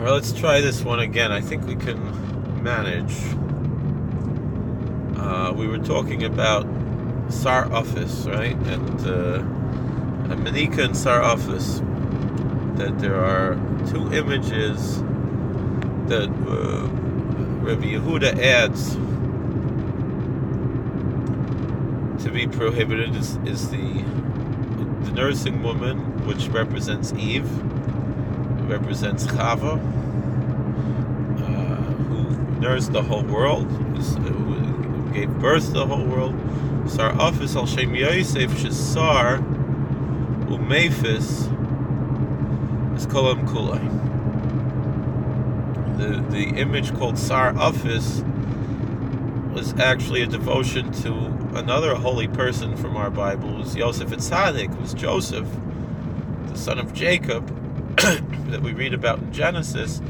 Alright, let's try this one again. I think we can manage. We were talking about Sar Office, right? And Manika and Sar Office. That there are two images that Rabbi Yehuda adds to be prohibited is the nursing woman, which represents Eve, represents Chava, who nursed the whole world, who gave birth to the whole world. Sar Office al Shem Yosef Shesar Umephis is Kolam Kulai. The image called Sar Office was actually a devotion to another holy person from our Bible. It was Yosef Tzaddik, it was Joseph, the son of Jacob, that we read about in Genesis,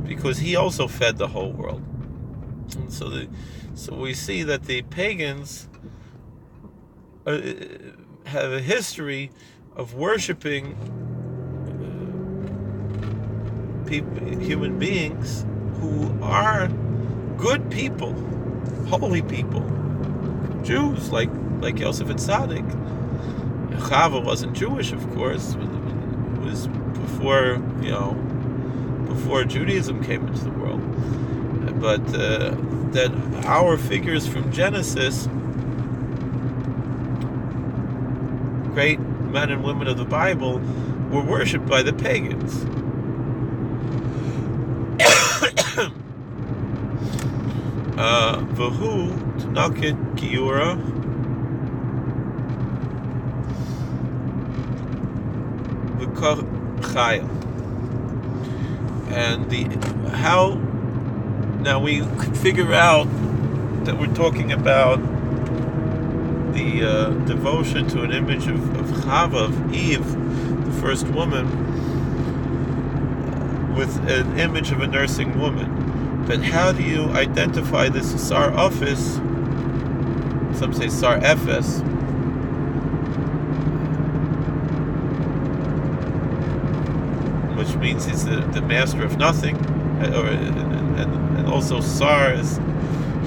because he also fed the whole world. And so we see that the pagans have a history of worshiping human beings who are good people, holy people, Jews like Yosef and Tzaddik. Chava wasn't Jewish, of course. It was before Judaism came into the world. But that our figures from Genesis, great men and women of the Bible, were worshipped by the pagans. Vahu Tnakit Giura V'Chayil. And how now we could figure out that we're talking about the devotion to an image of Chava, of Eve, the first woman, with an image of a nursing woman. But how do you identify this Sar Office? Some say Sar Ephes. Which means he's the master of nothing, and also Sar is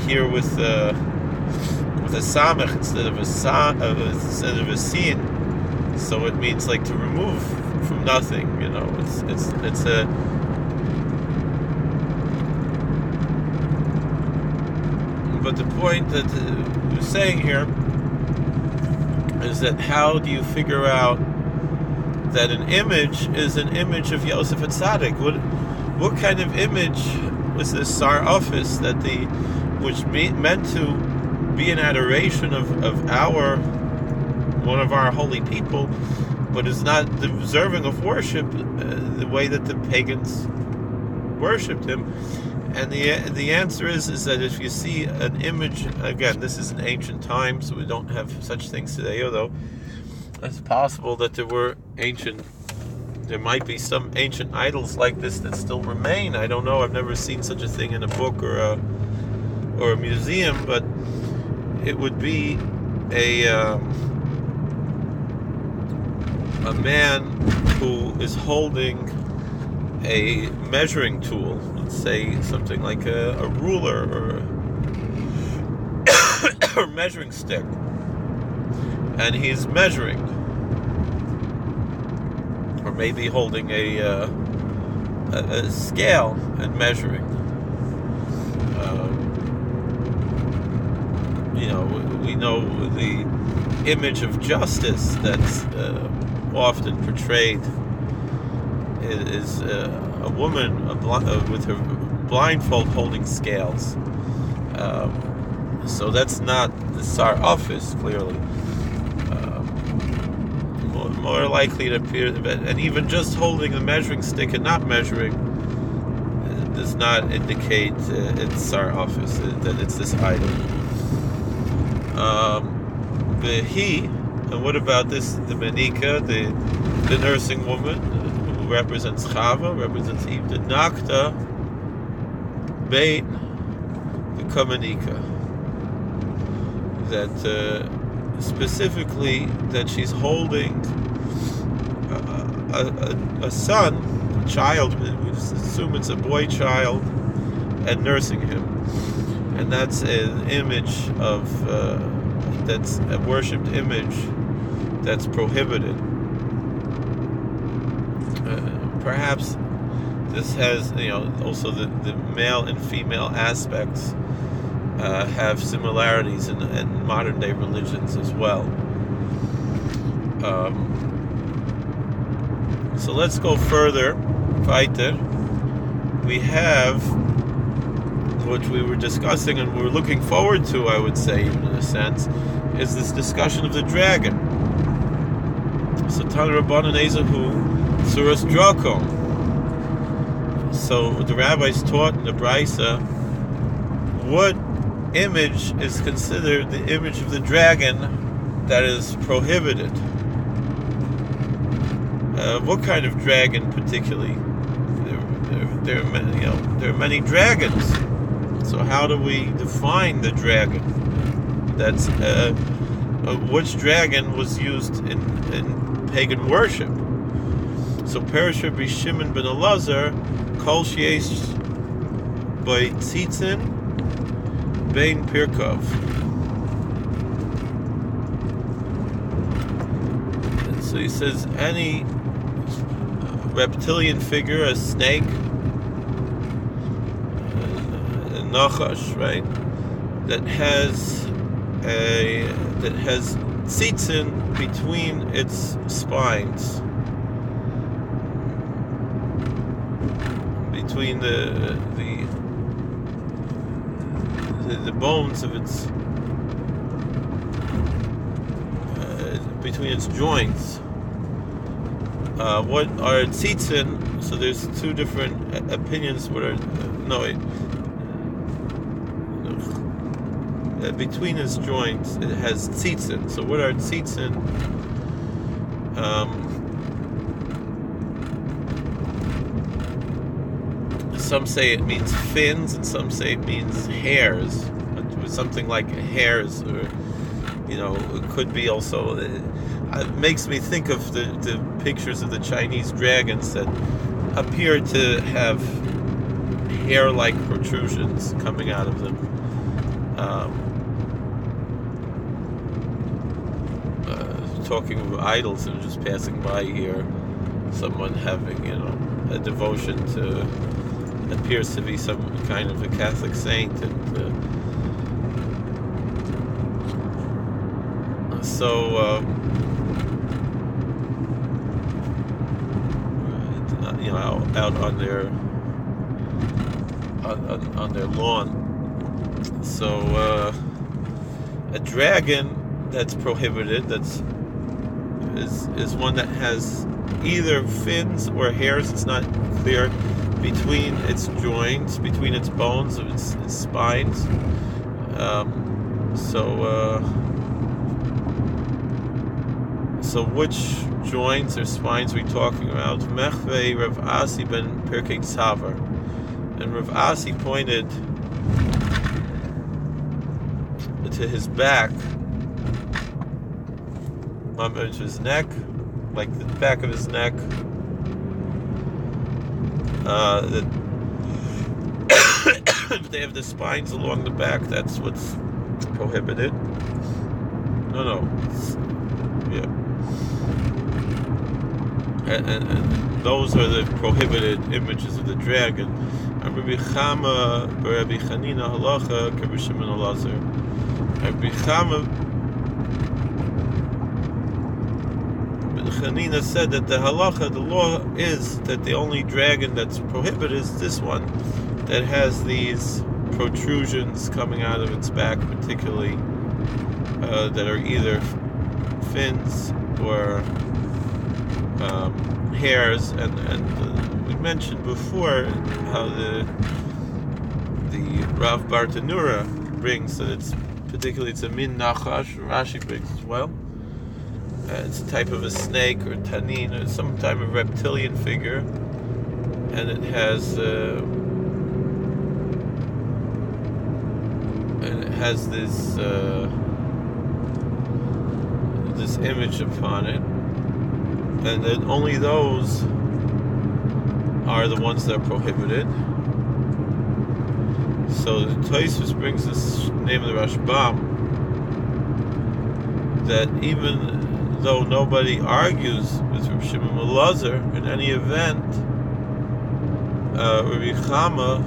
here with a samech instead of a sin, so it means like to remove from nothing. It's a But the point that we're saying here is that how do you figure out that an image is an image of Yosef and Tzaddik? What kind of image was this Sar Office which meant to be an adoration of one of our holy people, but is not deserving of worship the way that the pagans worshipped him? And the answer is that if you see an image, again, this is an ancient time, so we don't have such things today, although it's possible that there might be some ancient idols like this that still remain. I don't know. I've never seen such a thing in a book or a museum, but it would be a man who is holding a measuring tool, let's say something like a ruler or measuring stick, and he's measuring, or maybe holding a scale and measuring. We know the image of justice that's often portrayed is a woman with her blindfold holding scales. So that's not the Sar Office, clearly. More likely to appear, and even just holding the measuring stick and not measuring does not indicate it's Sar Office, that it's this idol. And what about this, the Manika, the nursing woman, who represents Chava, represents Eve, the Nakta, Beit, the Kamanika. That specifically that she's holding a son child, we assume it's a boy child, and nursing him. And that's an image of, that's a worshipped image that's prohibited. Perhaps this has, also the male and female aspects have similarities in modern day religions as well. So let's go further. Weiter. We have what we were discussing and we were looking forward to, I would say, even in a sense, is this discussion of the dragon. So Tan Rabbanan Ezahu Suras Draco. So the rabbis taught in the Brisa what image is considered the image of the dragon that is prohibited. What kind of dragon particularly? There are many dragons. So how do we define the dragon? That's which dragon was used in pagan worship. So Perish Rabbi Shimon ben Elazar, Kol Sheyesh by Tzitzin Bein Pirkov. And so he says any reptilian figure, a snake, a nachash, right? That has tzitzin between its spines, between the bones of its, between its joints. What are tzitzin? So there's two different opinions. What are between its joints it has tzitzin. So what are tzitzin? Some say it means fins, and some say it means hairs. Something like hairs, or it could be also. It makes me think of the pictures of the Chinese dragons that appear to have hair-like protrusions coming out of them. Talking of idols, and just passing by here, someone having a devotion to appears to be some kind of a Catholic saint, and so out on their lawn. So a dragon that's prohibited, is one that has either fins or hairs. It's not clear, between its joints, between its bones of its spines. So which joints or spines are we talking about? Mechvei Rav Asi ben Pirkei Tzavar. And Rav Asi pointed to his back, to his neck, like the back of his neck. If they have the spines along the back, that's what's prohibited. Yeah. And those are the prohibited images of the dragon. And Rabbi Chama, Rabbi Chanina halacha, Rabbi Shimon Elazar. Rabbi Chama Chanina said that the halacha, the law, is that the only dragon that's prohibited is this one that has these protrusions coming out of its back, particularly that are either fins or hairs. And we mentioned before how the Rav Bartanura brings that it's a min nachash. Rashi brings as well. It's a type of a snake or tanin or some type of reptilian figure, and it has this image upon it, and then only those are the ones that are prohibited. So the Tosfos brings this name of the Rashbam, that even though nobody argues with Rav Shimon Elazar, in any event, Rabbi Chama,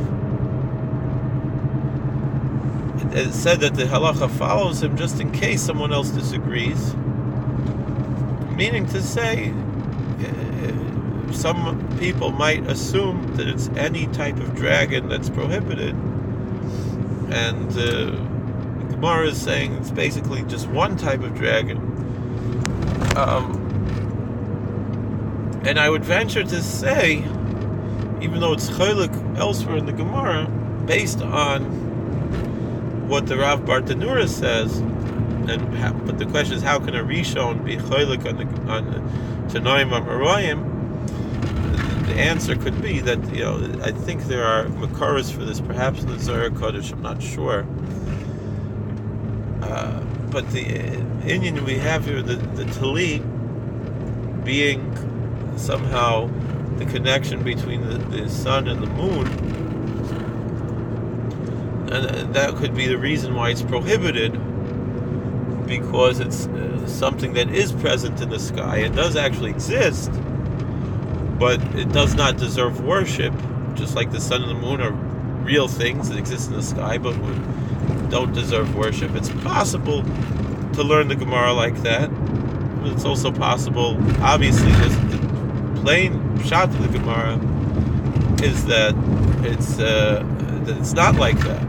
it said that the halacha follows him just in case someone else disagrees. Meaning to say, some people might assume that it's any type of dragon that's prohibited, and Gemara is saying it's basically just one type of dragon. And I would venture to say, even though it's chaylik elsewhere in the Gemara, based on what the Rav Bartanura says, but the question is, how can a Rishon be chaylik on Tanoim Amarayim? The answer could be that, I think there are Makoros for this, perhaps in the Zarah Kodesh, I'm not sure. But the Inyan we have here, the Tali, being somehow the connection between the sun and the moon, and that could be the reason why it's prohibited, because it's something that is present in the sky and does actually exist, but it does not deserve worship, just like the sun and the moon are real things that exist in the sky, but don't deserve worship. It's possible to learn the Gemara like that. It's also possible, obviously, the plain shot of the Gemara is that it's not like that.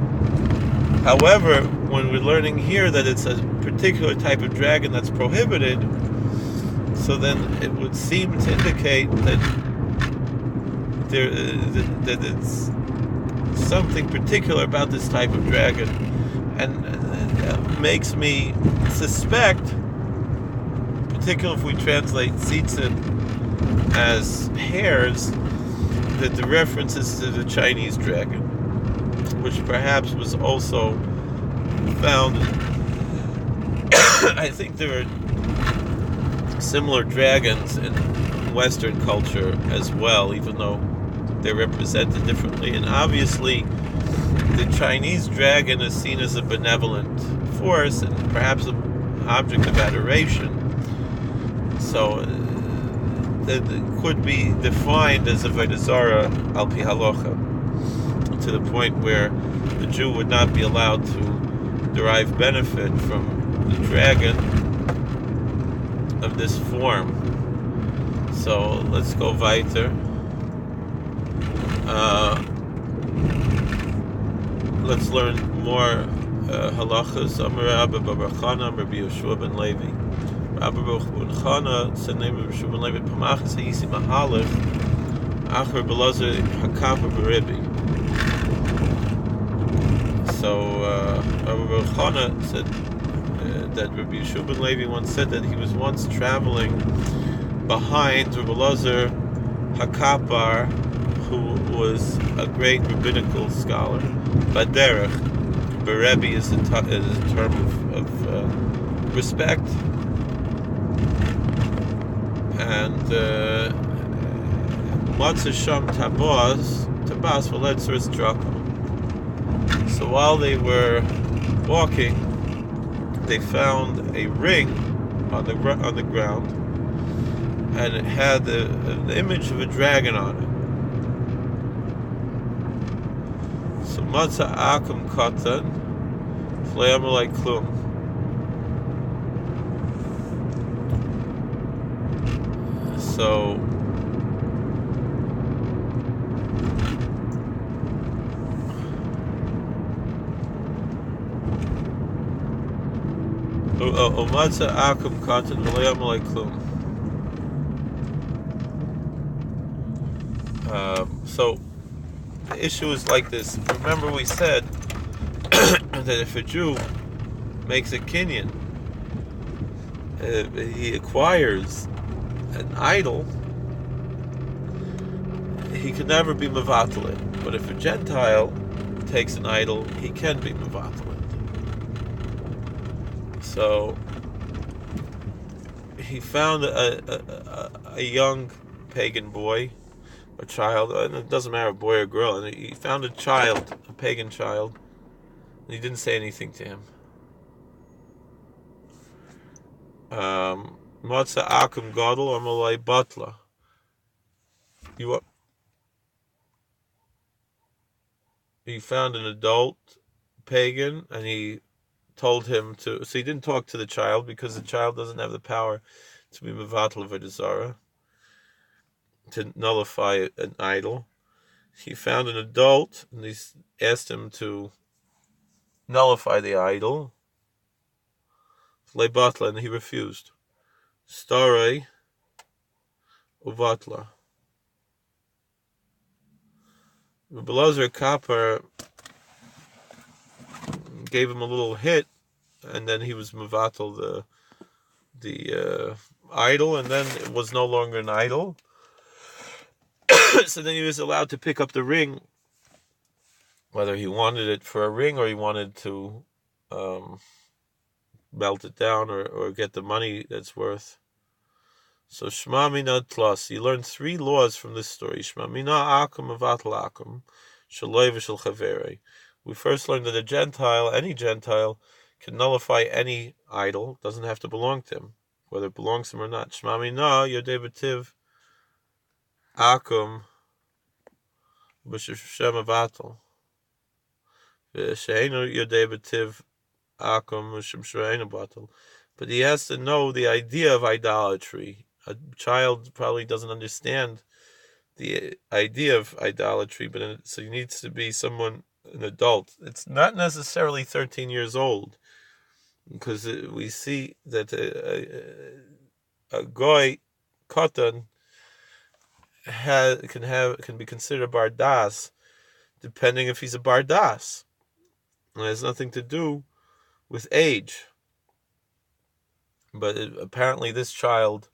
However, when we're learning here that it's a particular type of dragon that's prohibited, so then it would seem to indicate that that it's something particular about this type of dragon, and that makes me suspect, particularly if we translate tzitzit as hairs, that the reference is to the Chinese dragon, which perhaps was also found. I think there are similar dragons in Western culture as well, even though they're represented differently. And obviously, the Chinese dragon is seen as a benevolent force and perhaps an object of adoration. So that could be defined as a Avodah Zarah al pi halacha, to the point where the Jew would not be allowed to derive benefit from the dragon of this form. So let's go weiter. Let's learn more halachas. Amar Rabbi Bar Chana, Rabbi Yeshua ben Levi. Rabbi Bar Chana said, "Name of Yeshua ben Levi, Pamachas Hayisi Mahalach, Acher Belazar Hakapa Beribi." So Rabbi Bar Chana said that Rabbi Yeshua ben Levi once said that he was once traveling behind Rabbi Elazar Hakapar, who was a great rabbinical scholar. Baderech, Berebi is a term of respect, and Matzah Sham Tabas Veled Suris Drako. So while they were walking, they found a ring on the ground, and it had the image of a dragon on it. So Matzah Akum Katan Fleyamalai Klum. So Matzah Akum Katan Fleyamalai Klum. So the issue is like this. Remember, we said that if a Jew makes a kinyan, he acquires an idol, he can never be mevatel it. But if a Gentile takes an idol, he can be mevatel it. So he found a young pagan boy, a child, and it doesn't matter, a boy or girl, and he found a child, a pagan child, and he didn't say anything to him. Matza akum gadol amalei batla. He found an adult pagan, and he told him to. So he didn't talk to the child because the child doesn't have the power to be mevatel Avodah Zarah, to nullify an idol. He found an adult, and he asked him to nullify the idol. Lebatla, and he refused. Starei uvatla. Rabbi Elazar Kapar gave him a little hit, and then he was mevatel the idol, and then it was no longer an idol. So then he was allowed to pick up the ring, whether he wanted it for a ring or he wanted to melt it down or get the money that's worth. So Shma Mina Tlas, you learn 3 laws from this story. Shma Mina Akum Avatal Akum, Shaloi V'Shel Chavere. We first learned that a Gentile, any Gentile, can nullify any idol, doesn't have to belong to him, whether it belongs to him or not. Shma Mina Yodei B'Tiv Akum B'Shem Avatal. V'Sheinu Yodei B'Tiv Akum B'Shem Sheinu Batal. But he has to know the idea of idolatry. A child probably doesn't understand the idea of idolatry, but so he needs to be someone, an adult. It's not necessarily 13 years old, because we see that a goy katan can be considered a bardas, depending if he's a bardas. And it has nothing to do with age. But apparently, this child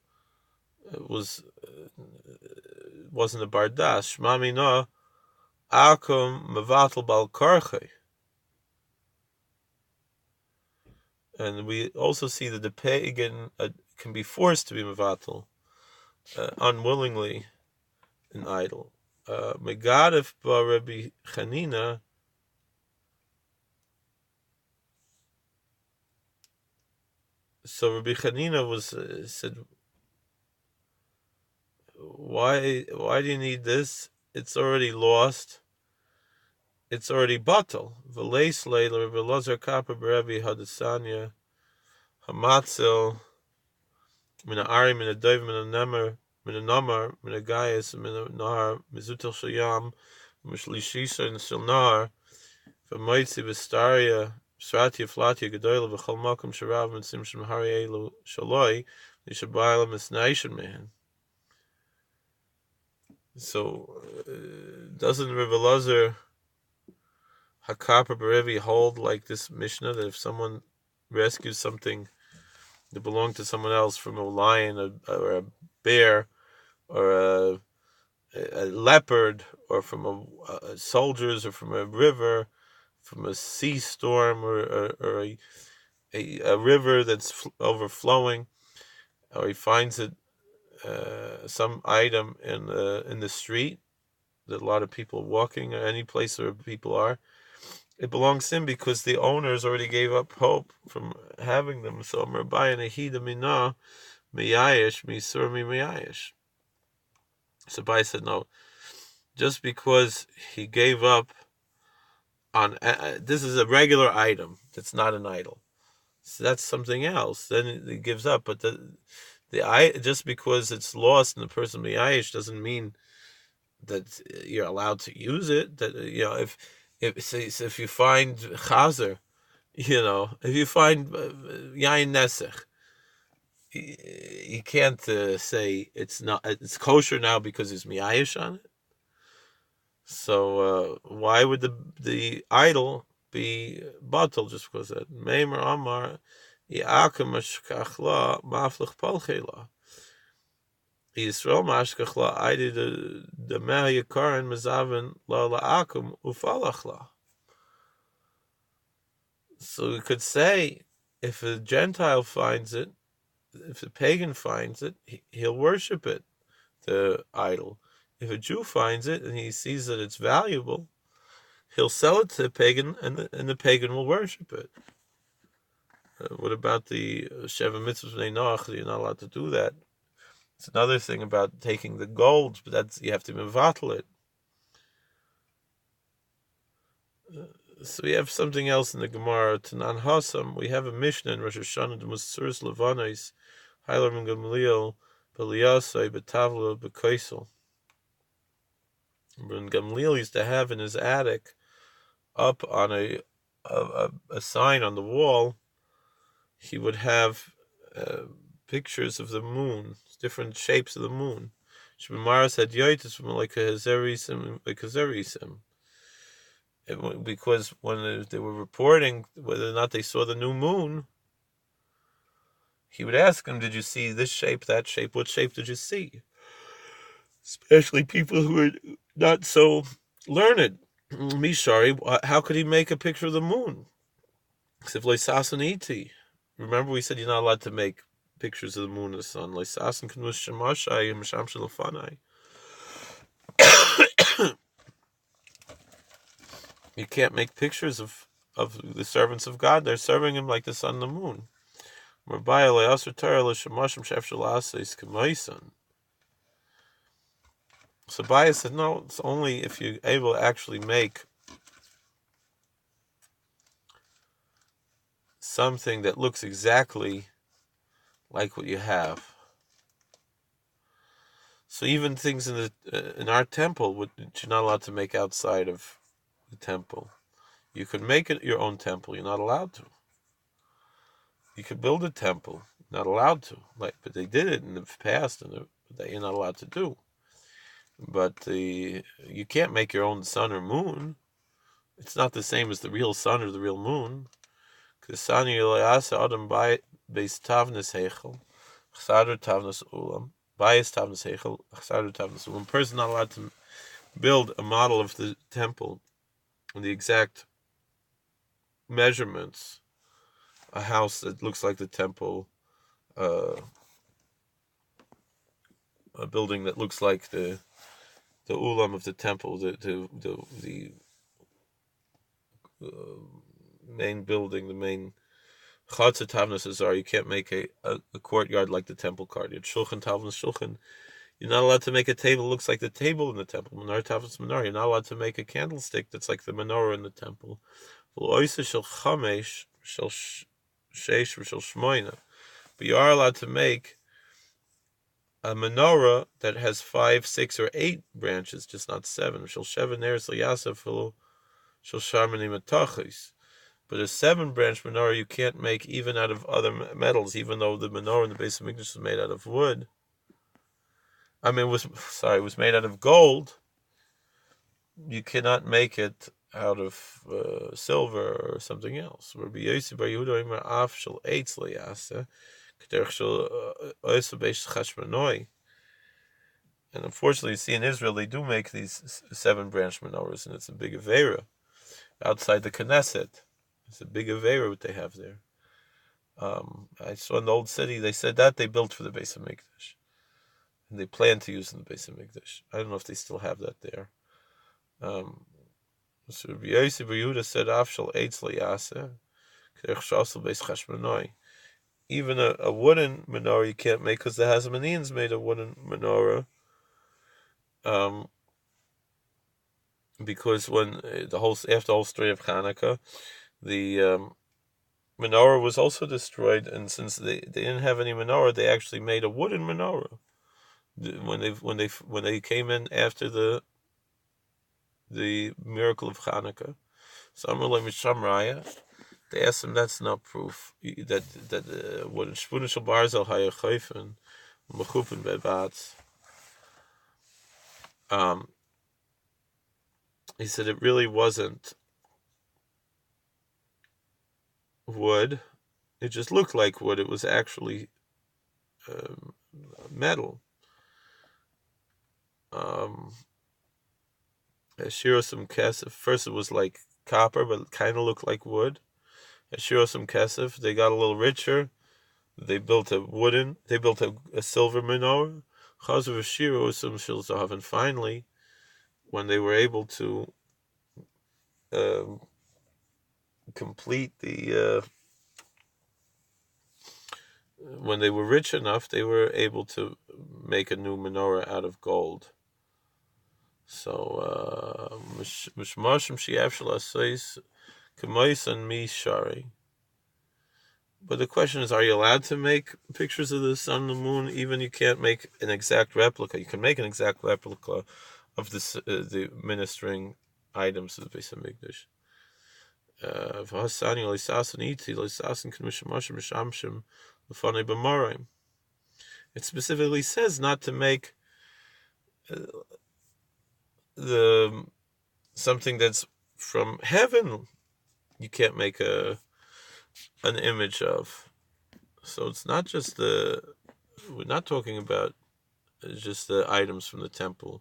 wasn't a bardas. Shma Mina akum mevatel bal karche. And we also see that the pagan can be forced to be mevatel unwillingly an idol. Megadef ba Rabbi Chanina. So Rabbi Chanina said, why do you need this? It's already lost. It's already batal. V'leis leila Rabbi Elazar Kapar b'Rebbe Hadasanya Hamatzil min ha'ari min ha'doiv min ha'nemer min ha'nomar min ha'gayis min ha'nahar mizutel shayam mishlishisa and silnar v'moitzi v'staria Sratia Flatia Gedoyla v'chol makom sharav mitzim shemahari elu shaloi nishabayla misnaishin man. So doesn't Rabbi Elazar Hakapar Berevi hold like this Mishnah that if someone rescues something that belonged to someone else from a lion or a bear or a leopard or from soldiers or from a river, from a sea storm or a river that's overflowing, or he finds it some item in the street that a lot of people are walking, or any place where people are, it belongs to him because the owners already gave up hope from having them. So Merbayan Ahida Mina Miyayish Misur Mi Miyayish. So Bai said no, just because he gave up on this is a regular item that's not an idol, so that's something else. Then he gives up, but the just because it's lost in the person miyayish doesn't mean that you're allowed to use it. That if you find chazer, if you find yain nesech, you can't say it's kosher now because it's miyayish on it. So why would the idol be batal just because that? Meimer Amar Yaakam Mashkachla Maflich Palchela Yisrael Mashkachla I did the Meh Yakaran Mazavan La Laakum Ufalachla. So we could say if a Gentile finds it, if a pagan finds it, he'll worship it, the idol. If a Jew finds it and he sees that it's valuable, he'll sell it to the pagan, and the pagan will worship it. What about the Sheva Mitzvahs B'nai Noach? You're not allowed to do that. It's another thing about taking the gold, but that's you have to mevatel it. So we have something else in the Gemara. Tanan Hasam. We have a Mishnah in Rosh Hashanah. The Musuris Levanos, Heiler and Gamliel, Beliasai, Betavla, Bekoisel. And Gamliel used to have in his attic, up on a sign on the wall, he would have pictures of the moon, different shapes of the moon. Shemara said yoitis from like a hazerisim, because when they were reporting whether or not they saw the new moon, he would ask them, "Did you see this shape, that shape? What shape did you see?" Especially people who are not so learned. Mishari, how could he make a picture of the moon? Remember, we said you're not allowed to make pictures of the moon and the sun. You can't make pictures of the servants of God. They're serving him like the sun and the moon. So Baya said, no, it's only if you're able to actually make something that looks exactly like what you have. So even things in our temple, which you're not allowed to make outside of the temple. You could make it your own temple. You're not allowed to. You could build a temple. You're not allowed to. But they did it in the past, and that you're not allowed to do. But you can't make your own sun or moon. It's not the same as the real sun or the real moon. When a person's not allowed to build a model of the temple and the exact measurements, a house that looks like the temple, a building that looks like the ulam of the temple, the main building, the main chatzah tavnas Zarah. You can't make a courtyard like the temple courtyard. Shulchan tavnas shulchan. You're not allowed to make a table that looks like the table in the temple. Menorah tavnas menorah. You're not allowed to make a candlestick that's like the menorah in the temple. But you are allowed to make a menorah that has 5, 6, or 8 branches, just not 7. But a 7-branch menorah you can't make even out of other metals, even though the menorah in the base of Mikdash was made out of wood. It was made out of gold. You cannot make it out of silver or something else. And unfortunately, you see in Israel, they do make these 7-branch menorahs, and it's a big Avera outside the Knesset. It's a big Avera what they have there. I saw in the old city, they said that they built for the Beis HaMikdash. And they plan to use in the Beis HaMikdash. I don't know if they still have that there. So Rabbi Yossi Bar Yehuda said, "Afshal eitz liyaseh, k'derech shasel beis chashmonoi." Even a wooden menorah you can't make, because the Hasmoneans made a wooden menorah. Because when after the whole story of Hanukkah, the menorah was also destroyed, and since they didn't have any menorah, they actually made a wooden menorah. When they came in after the miracle of Hanukkah, so Amrullah Mishamraya, they asked him, that's not proof that what Shpuna Shel Barzel Hayachayfen Mechupin Bebatz. He said it really wasn't wood. It just looked like wood. It was actually metal. Ashirosum Kesef. First it was like copper, but it kind of looked like wood. Ashirosum Kesef. They got a little richer. They built a silver menorah. And finally, when they were able to um, complete when they were rich enough, they were able to make a new menorah out of gold. So, mishmashim she'af shalasais k'moisan mi shari. But the question is, are you allowed to make pictures of the sun and the moon? Even you can't make an exact replica. You can make an exact replica of the ministering items of the Beis Hamikdash. It specifically says not to make the something that's from heaven. You can't make an image of. So it's not just we're not talking about just the items from the temple.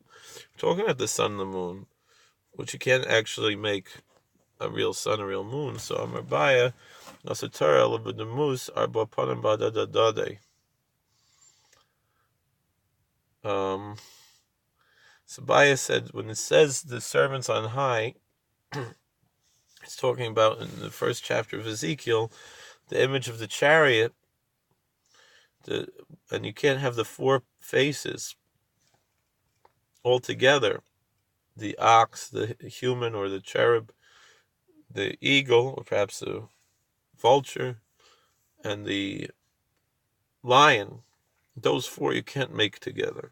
We're talking about the sun and the moon, which you can't actually make a real sun, a real moon. So Amarbaya, Nasatara, Labudamus, Arbapanim Badadadade. So Baya said, when it says the servants on high, it's talking about in the first chapter of Ezekiel, the image of the chariot, and you can't have the four faces all together. The ox, the human, or the cherub, the eagle, or perhaps the vulture, and the lion. Those four you can't make together.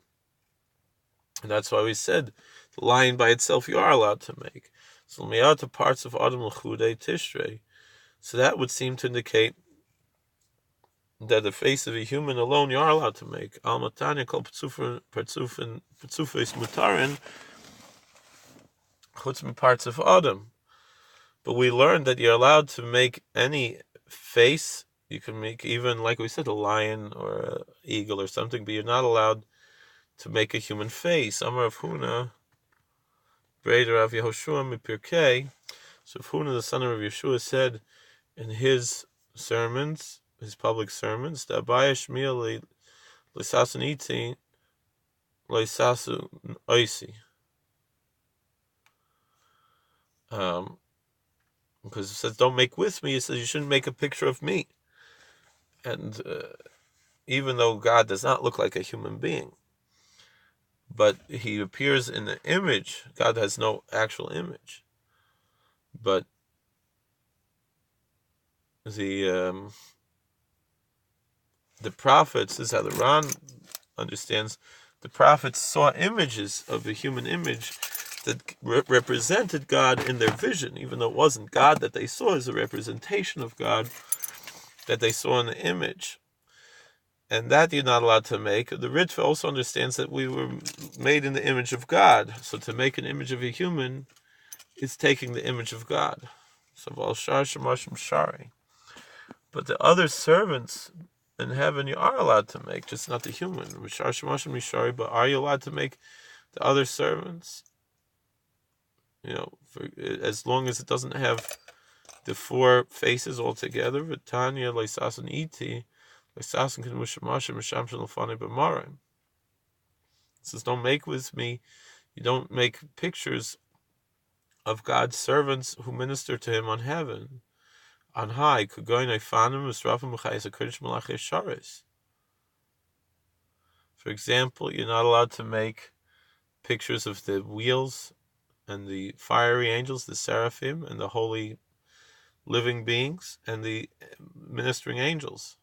And that's why we said the lion by itself you are allowed to make. So miyata parts of Adam l'chudei tishrei. So that would seem to indicate that the face of a human alone you are allowed to make. Al matanya kol partzufis mutarin chutz mi parts of Adam. But we learned that you're allowed to make any face. You can make even, like we said, a lion or an eagle or something, but you're not allowed to make a human face. Amar Rav Huna, Breder Rav Yehoshua Mipirkei. So Rav Huna, the son of Rav Yeshua, said in his sermons, his public sermons, that Abaya Shmiel Leisasun Iti Leisasun Oisi. Because it says, don't make with me, it says you shouldn't make a picture of me. And even though God does not look like a human being, but he appears in the image, God has no actual image. But the prophets, this is how the Ran understands, the prophets saw images of a human image that represented God in their vision, even though it wasn't God that they saw, as a representation of God that they saw in the image. And that you're not allowed to make. The Ritva also understands that we were made in the image of God. So to make an image of a human is taking the image of God. So Shari. But the other servants in heaven you are allowed to make, just not the human. But are you allowed to make the other servants? As long as it doesn't have the four faces all together. V'tanya leisasun iti leisasun k'mushamashim m'shamshel l'fanei b'marim. It says, don't make with me. You don't make pictures of God's servants who minister to Him on heaven, on high. For example, you're not allowed to make pictures of the wheels and the fiery angels, the seraphim, and the holy living beings, and the ministering angels.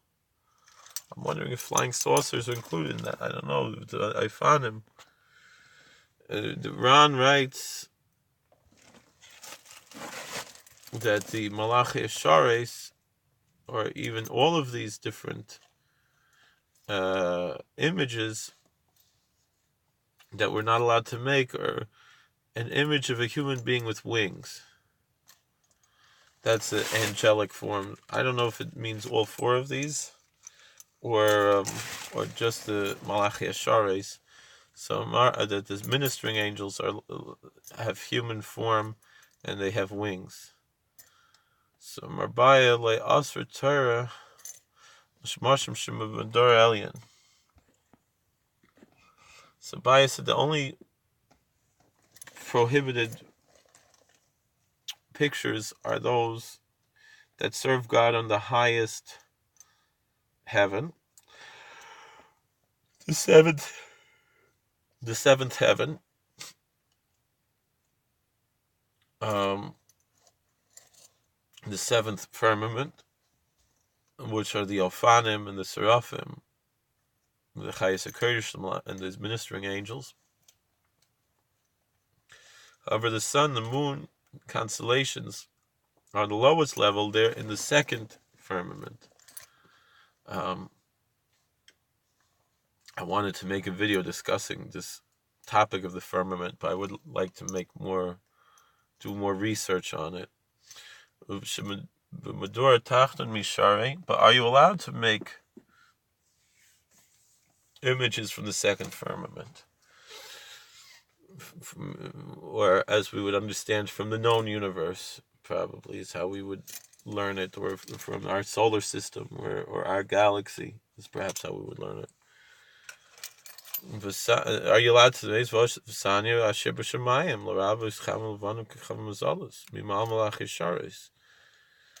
I'm wondering if flying saucers are included in that. I don't know. I found him. The Ran writes that the Malachi Ashares, or even all of these different images that we're not allowed to make, are an image of a human being with wings. That's the angelic form. I don't know if it means all four of these, or just the Malachi Ashares. So that the ministering angels have human form, and they have wings. So Marbaya le Asr Torah Shmashim Shemavador Elian. So Baya said the only prohibited pictures are those that serve God on the highest heaven, the seventh heaven, the seventh firmament, which are the Ophanim and the Seraphim, the Chayes HaKodesh and the ministering angels. However, the sun, the moon, constellations are the lowest level. They're in the second firmament. I wanted to make a video discussing this topic of the firmament, but I would like to do more research on it. But are you allowed to make images from the second firmament? Or as we would understand from the known universe, probably is how we would learn it, or from our solar system, or our galaxy is perhaps how we would learn it. Are you allowed to raise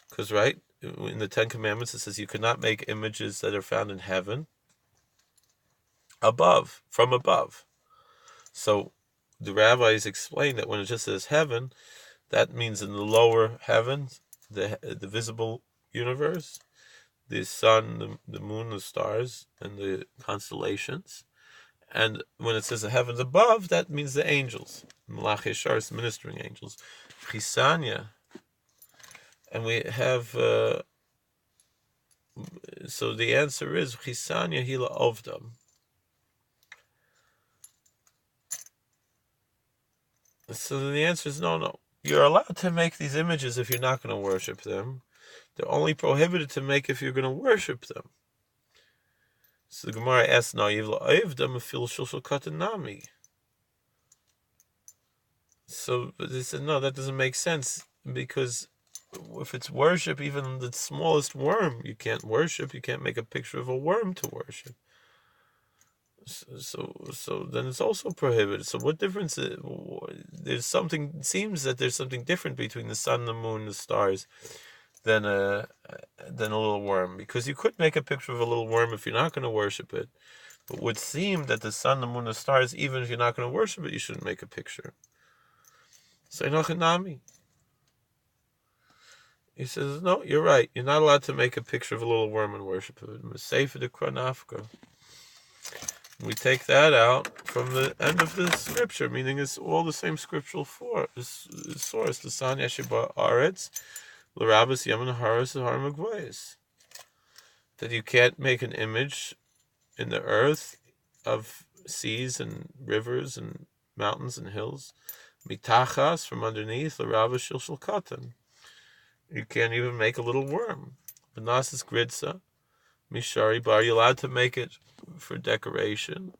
because right in the Ten Commandments it says you cannot make images that are found in heaven from above. So the rabbis explain that when it just says heaven, that means in the lower heavens, the visible universe, the sun, the moon, the stars, and the constellations. And when it says the heavens above, that means the angels, Malachei Sharis, ministering angels, Chisanya. And we have, so the answer is Chisanya Hila Ovdam. So the answer is no. You're allowed to make these images if you're not going to worship them. They're only prohibited to make if you're going to worship them. So the Gemara asks, no, so they said, no, that doesn't make sense, because if it's worship, even the smallest worm, you can't worship. You can't make a picture of a worm to worship. So then it's also prohibited. So what difference? Seems that there's something different between the sun, the moon, the stars, than a little worm, because you could make a picture of a little worm if you're not going to worship it. But it would seem that the sun, the moon, the stars, even if you're not going to worship it, you shouldn't make a picture. So he says, no, you're right. You're not allowed to make a picture of a little worm and worship it. We take that out from the end of the scripture, meaning it's all the same scriptural source. The San Yeshiba Aretz, L'Rabbis Yemen Haras Harmagvoyes. That you can't make an image in the earth of seas and rivers and mountains and hills. Mitachas, from underneath, L'Rabbis Shilshal Katan. You can't even make a little worm. Benasis Gridsa, Mishari, but are you allowed to make it for decoration?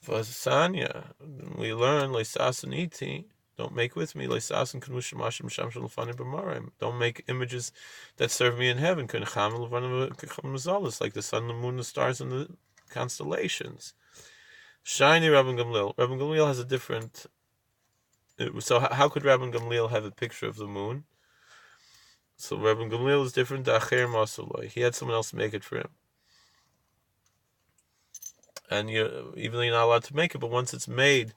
Vasanya, we learn Leisasaniti. Don't make with me Leisasan Kanushimashim Shamshal Fani Bamarim. Don't make images that serve me in heaven. Like the sun, the moon, the stars, and the constellations. Shiny Rabban Gamliel. Rabban Gamliel has a different. So how could Rabban Gamliel have a picture of the moon? So Rabban Gamliel is different. He had someone else make it for him. And even though you're not allowed to make it, but once it's made,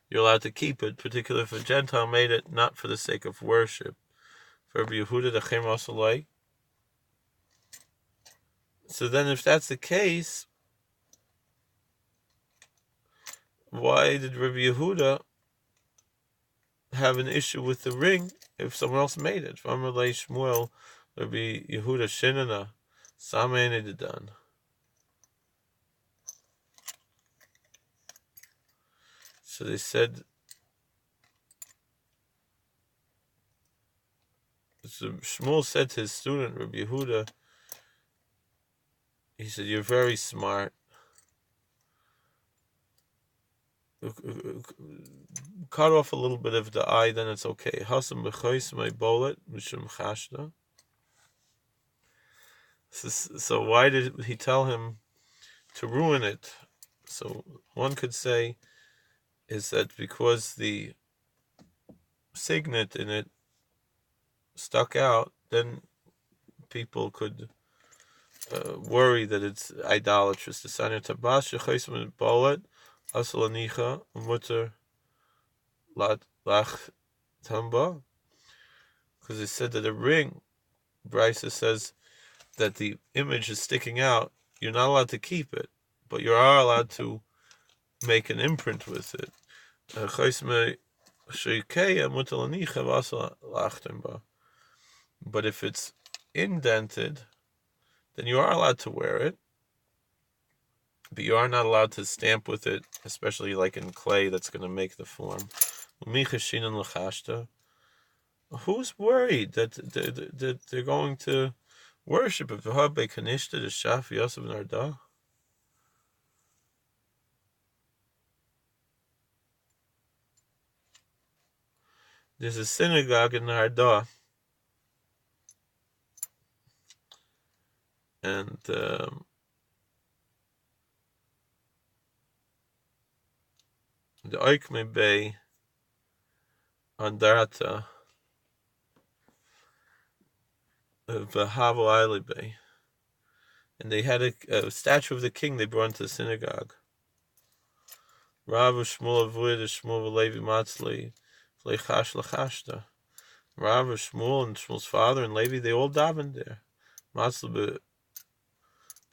you're allowed to keep it, particularly if a Gentile made it not for the sake of worship. For Rabbi Yehuda, the Chem Asalai. So then if that's the case, why did Rabbi Yehuda have an issue with the ring if someone else made it? Rabbi Shmuel, Rabbi Yehuda Shinana, Samene Dedan. So they said, so Shmuel said to his student, Rabbi Yehuda, he said, you're very smart. Cut off a little bit of the eye, then it's okay. Hasam b'chois my bolet mishum chashda. So why did he tell him to ruin it So one could say is that because the signet in it stuck out, then people could worry that it's idolatrous. The Sanya Tabas Shechaisim Bolet Asalanicha Mutter Lach Tamba, because it said that a ring, Brisa says that the image is sticking out. You're not allowed to keep it, but you are allowed to make an imprint with it. But if it's indented, then you are allowed to wear it, but you are not allowed to stamp with it, especially like in clay that's going to make the form. Who's worried that they're going to worship if there's a synagogue in Narda, and the Oikme Bay on Darata of Havo Isle Bay, and they had a statue of the king they brought into the synagogue. Rav Shmuel Avodah Shmuel Levi Matzli Fleichash Lachashta. Rav Shmuel and Shmuel's father and Levi, they all davened there. Matzli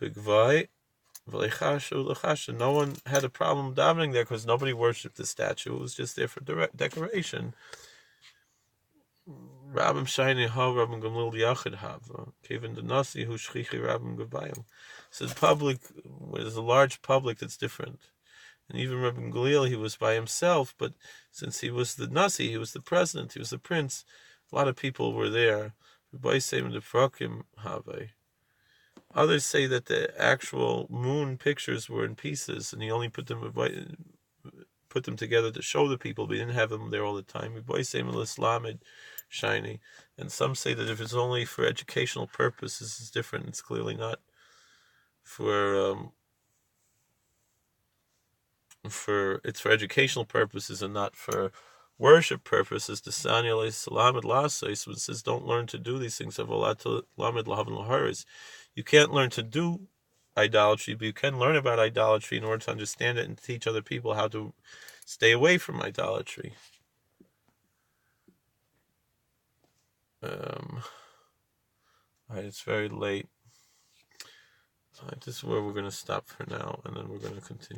Begvai Vleichash Lachashta. No one had a problem davening there because nobody worshipped the statue. It was just there for decoration. Rabbim Shiny Ha Rabbim Gamlil Yachid Hava Kevin the Nasi who Shchichi Rabbim Gabayim. So the public, there's a large public that's different. And even Rabbi Gamliel, he was by himself, but since he was the Nasi, he was the president, he was the prince, a lot of people were there. Others say that the actual moon pictures were in pieces, and he only put them together to show the people, but he didn't have them there all the time. Shiny. And some say that if it's only for educational purposes, it's different. It's clearly not for educational purposes and not for worship purposes. The Sanya Salamed Lasais, when it says don't learn to do these things, you can't learn to do idolatry, but you can learn about idolatry in order to understand it and teach other people how to stay away from idolatry. Alright, it's very late. This is where we're going to stop for now, and then we're going to continue.